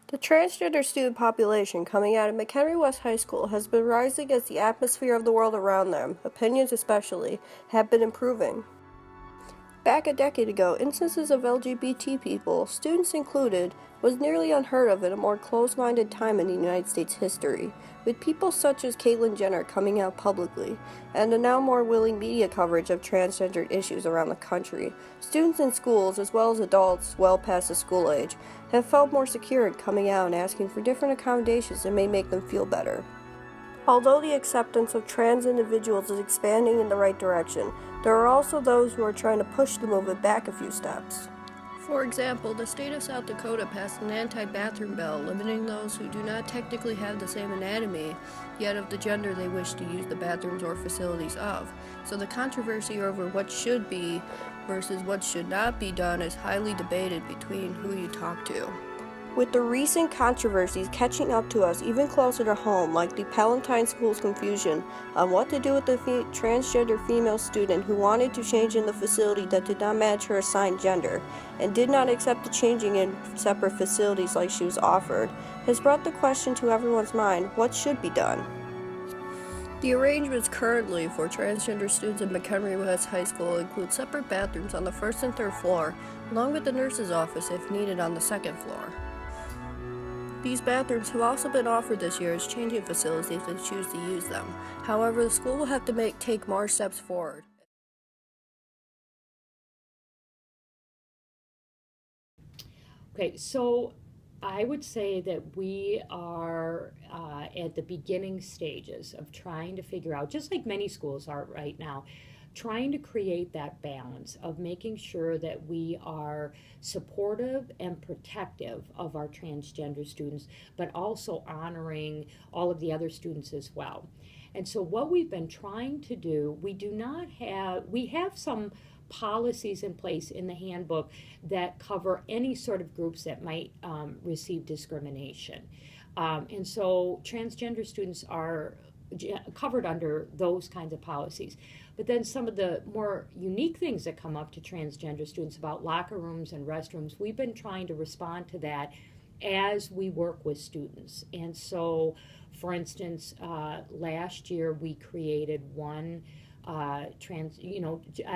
The transgender student population coming out of McHenry West High School has been rising as the atmosphere of the world around them, opinions especially, have been improving. Back a decade ago, instances of LGBT people, students included, was nearly unheard of in a more closed-minded time in the United States history, with people such as Caitlyn Jenner coming out publicly, and a now more willing media coverage of transgender issues around the country. Students in schools, as well as adults well past the school age, have felt more secure in coming out and asking for different accommodations that may make them feel better. Although the acceptance of trans individuals is expanding in the right direction, there are also those who are trying to push the movement back a few steps. For example, the state of South Dakota passed an anti-bathroom bill limiting those who do not technically have the same anatomy, yet of the gender they wish to use the bathrooms or facilities of. So the controversy over what should be versus what should not be done is highly debated between who you talk to. With the recent controversies catching up to us even closer to home, like the Palatine School's confusion on what to do with the transgender female student who wanted to change in the facility that did not match her assigned gender, and did not accept the changing in separate facilities like she was offered, has brought the question to everyone's mind, what should be done? The arrangements currently for transgender students at McHenry West High School include separate bathrooms on the first and third floor, along with the nurse's office if needed on the second floor. These bathrooms have also been offered this year as changing facilities if they choose to use them. However, the school will have to take more steps forward. Okay, so I would say that we are at the beginning stages of trying to figure out, just like many schools are right now, trying to create that balance of making sure that we are supportive and protective of our transgender students, but also honoring all of the other students as well. And so what we've been trying to do, we have some policies in place in the handbook that cover any sort of groups that might receive discrimination. And so transgender students are covered under those kinds of policies. But then some of the more unique things that come up to transgender students about locker rooms and restrooms, we've been trying to respond to that as we work with students. And so, for instance, last year we created one I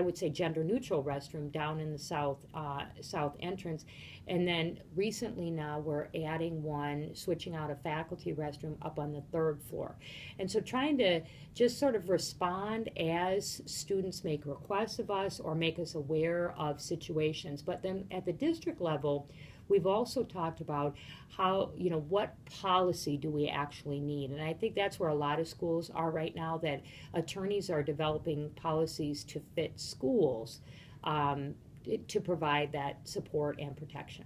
would say gender neutral restroom down in the south entrance, and then recently now we're adding one, switching out a faculty restroom up on the third floor. And so trying to just sort of respond as students make requests of us or make us aware of situations. But then at the district level, we've also talked about how, what policy do we actually need? And I think that's where a lot of schools are right now, that attorneys are developing policies to fit schools to provide that support and protection.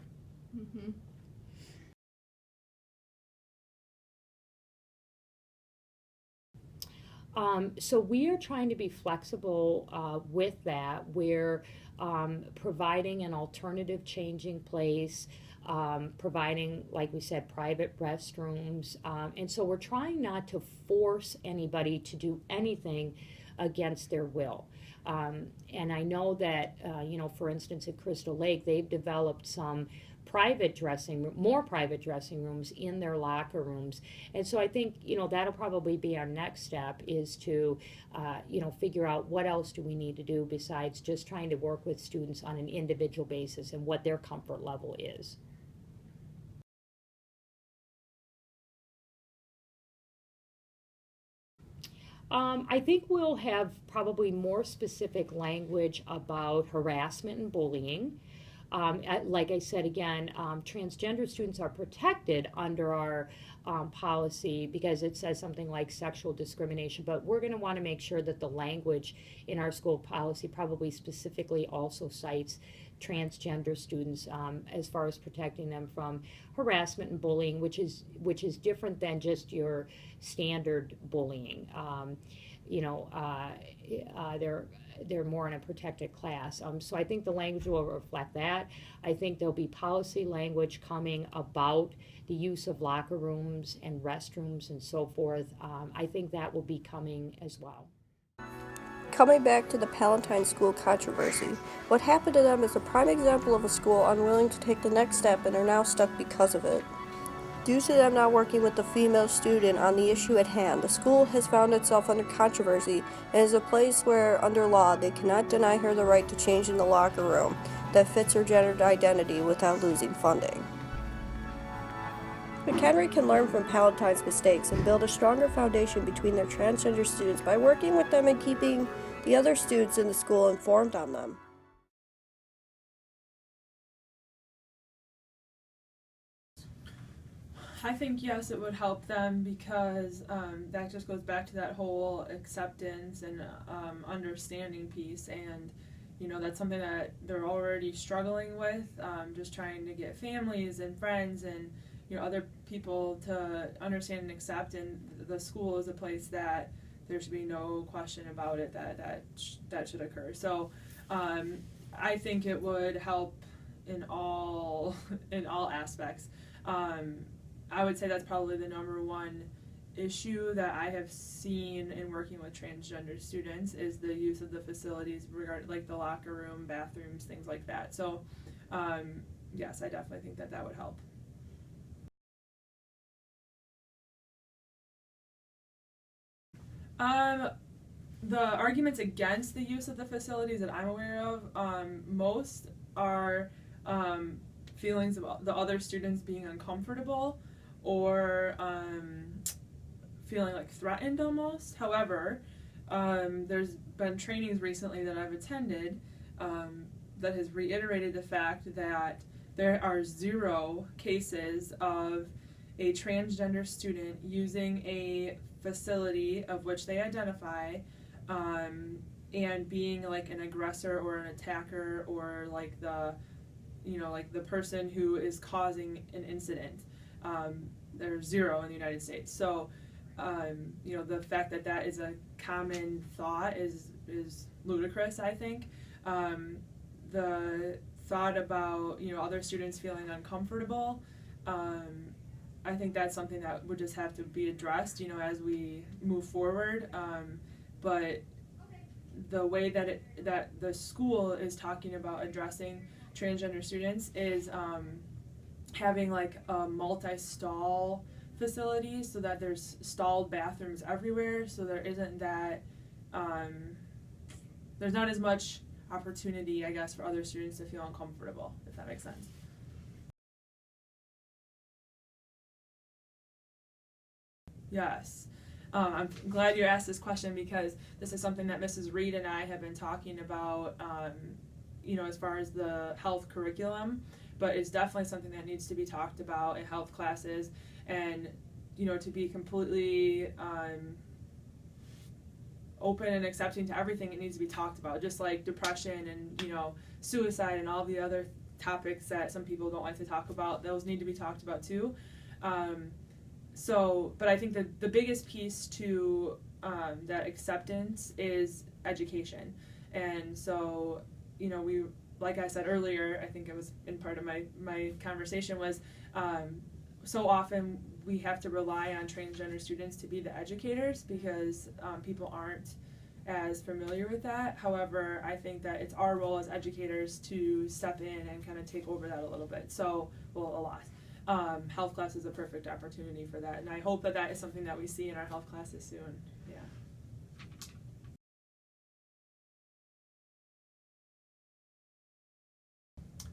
Mm-hmm. So we are trying to be flexible with that. We're providing an alternative changing place, providing, like we said, private restrooms. And so we're trying not to force anybody to do anything against their will. And I know that, for instance, at Crystal Lake, they've developed some more private dressing rooms in their locker rooms. And so I think, that'll probably be our next step, is to, figure out what else do we need to do besides just trying to work with students on an individual basis and what their comfort level is. I think we'll have probably more specific language about harassment and bullying. Like I said again, transgender students are protected under our policy because it says something like sexual discrimination, but we're going to want to make sure that the language in our school policy probably specifically also cites transgender students as far as protecting them from harassment and bullying, which is different than just your standard bullying. They're more in a protected class. So I think the language will reflect that. I think there'll be policy language coming about the use of locker rooms and restrooms and so forth. I think that will be coming as well. Coming back to the Palatine School controversy, what happened to them is a prime example of a school unwilling to take the next step and are now stuck because of it. Due to them not working with the female student on the issue at hand, the school has found itself under controversy and is a place where, under law, they cannot deny her the right to change in the locker room that fits her gender identity without losing funding. McHenry can learn from Palatine's mistakes and build a stronger foundation between their transgender students by working with them and keeping the other students in the school informed on them. I think yes, it would help them because that just goes back to that whole acceptance and understanding piece, and that's something that they're already struggling with, just trying to get families and friends and other people to understand and accept, and the school is a place that there should be no question about it that should occur. So I think it would help in all aspects. I would say that's probably the number one issue that I have seen in working with transgender students is the use of the facilities, like the locker room, bathrooms, things like that. So yes, I definitely think that would help. The arguments against the use of the facilities that I'm aware of, most are feelings of the other students being uncomfortable or feeling like threatened almost. However, there's been trainings recently that I've attended that has reiterated the fact that there are 0 cases of a transgender student using a facility of which they identify and being like an aggressor or an attacker or like the person who is causing an incident. There's 0 in the United States. So the fact that is a common thought is ludicrous, I think. The thought about other students feeling uncomfortable, I think that's something that would just have to be addressed as we move forward. But the way that the school is talking about addressing transgender students is having like a multi-stall facility so that there's stalled bathrooms everywhere, so there isn't that there's not as much opportunity, I guess, for other students to feel uncomfortable, if that makes sense. Yes. I'm glad you asked this question because this is something that Mrs. Reed and I have been talking about, as far as the health curriculum, but it's definitely something that needs to be talked about in health classes, and, to be completely open and accepting to everything, it needs to be talked about, just like depression and, suicide and all the other topics that some people don't like to talk about. Those need to be talked about too. But I think that the biggest piece to that acceptance is education. And so, we, like I said earlier, I think it was in part of my conversation was, so often we have to rely on transgender students to be the educators because people aren't as familiar with that. However, I think that it's our role as educators to step in and kind of take over that a little bit. A lot. Health class is a perfect opportunity for that, and I hope that is something that we see in our health classes soon. Yeah.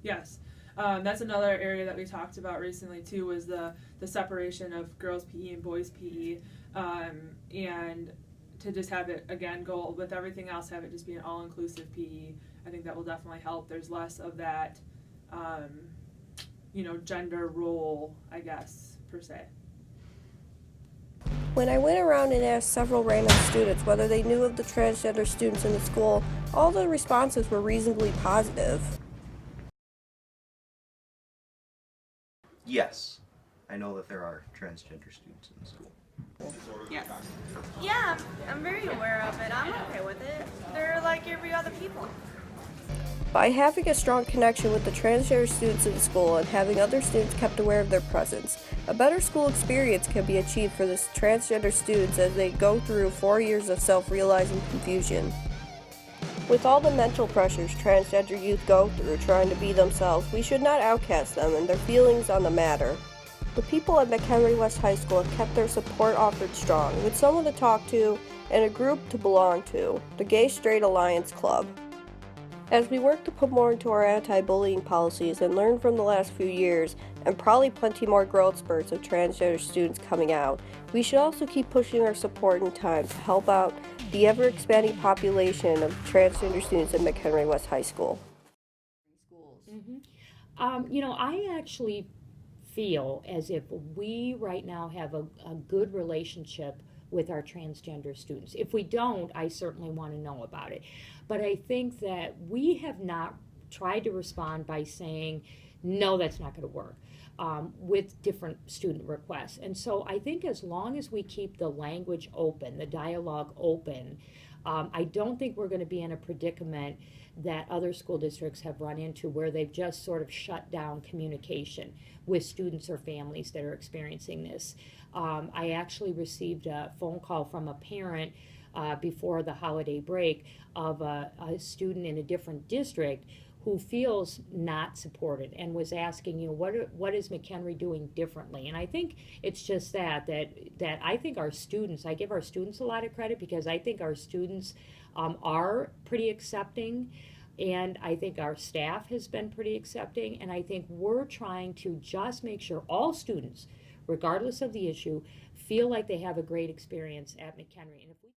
Yes, that's another area that we talked about recently too, was the separation of girls PE and boys PE, and to just have it again go with everything else, have it just be an all-inclusive PE. I think that will definitely help. There's less of that gender role, I guess, per se. When I went around and asked several random students whether they knew of the transgender students in the school, all the responses were reasonably positive. Yes, I know that there are transgender students in the school. Yes. Yeah, I'm very aware of it. I'm okay with it. They're like every other people. By having a strong connection with the transgender students in the school and having other students kept aware of their presence, a better school experience can be achieved for the transgender students as they go through 4 years of self-realizing confusion. With all the mental pressures transgender youth go through trying to be themselves, we should not outcast them and their feelings on the matter. The people at McHenry West High School have kept their support offered strong, with someone to talk to and a group to belong to, the Gay Straight Alliance Club. As we work to put more into our anti-bullying policies and learn from the last few years, and probably plenty more growth spurts of transgender students coming out, we should also keep pushing our support and time to help out the ever-expanding population of transgender students at McHenry West High School. I actually feel as if we right now have a good relationship with our transgender students. If we don't, I certainly want to know about it. But I think that we have not tried to respond by saying, no, that's not going to work, with different student requests. And so I think as long as we keep the language open, the dialogue open, I don't think we're going to be in a predicament that other school districts have run into where they've just sort of shut down communication with students or families that are experiencing this. I actually received a phone call from a parent before the holiday break of a student in a different district who feels not supported and was asking, what is McHenry doing differently? And I think it's just that I think our students, I give our students a lot of credit because I think our students are pretty accepting, and I think our staff has been pretty accepting, and I think we're trying to just make sure all students, regardless of the issue, feel like they have a great experience at McHenry. And if we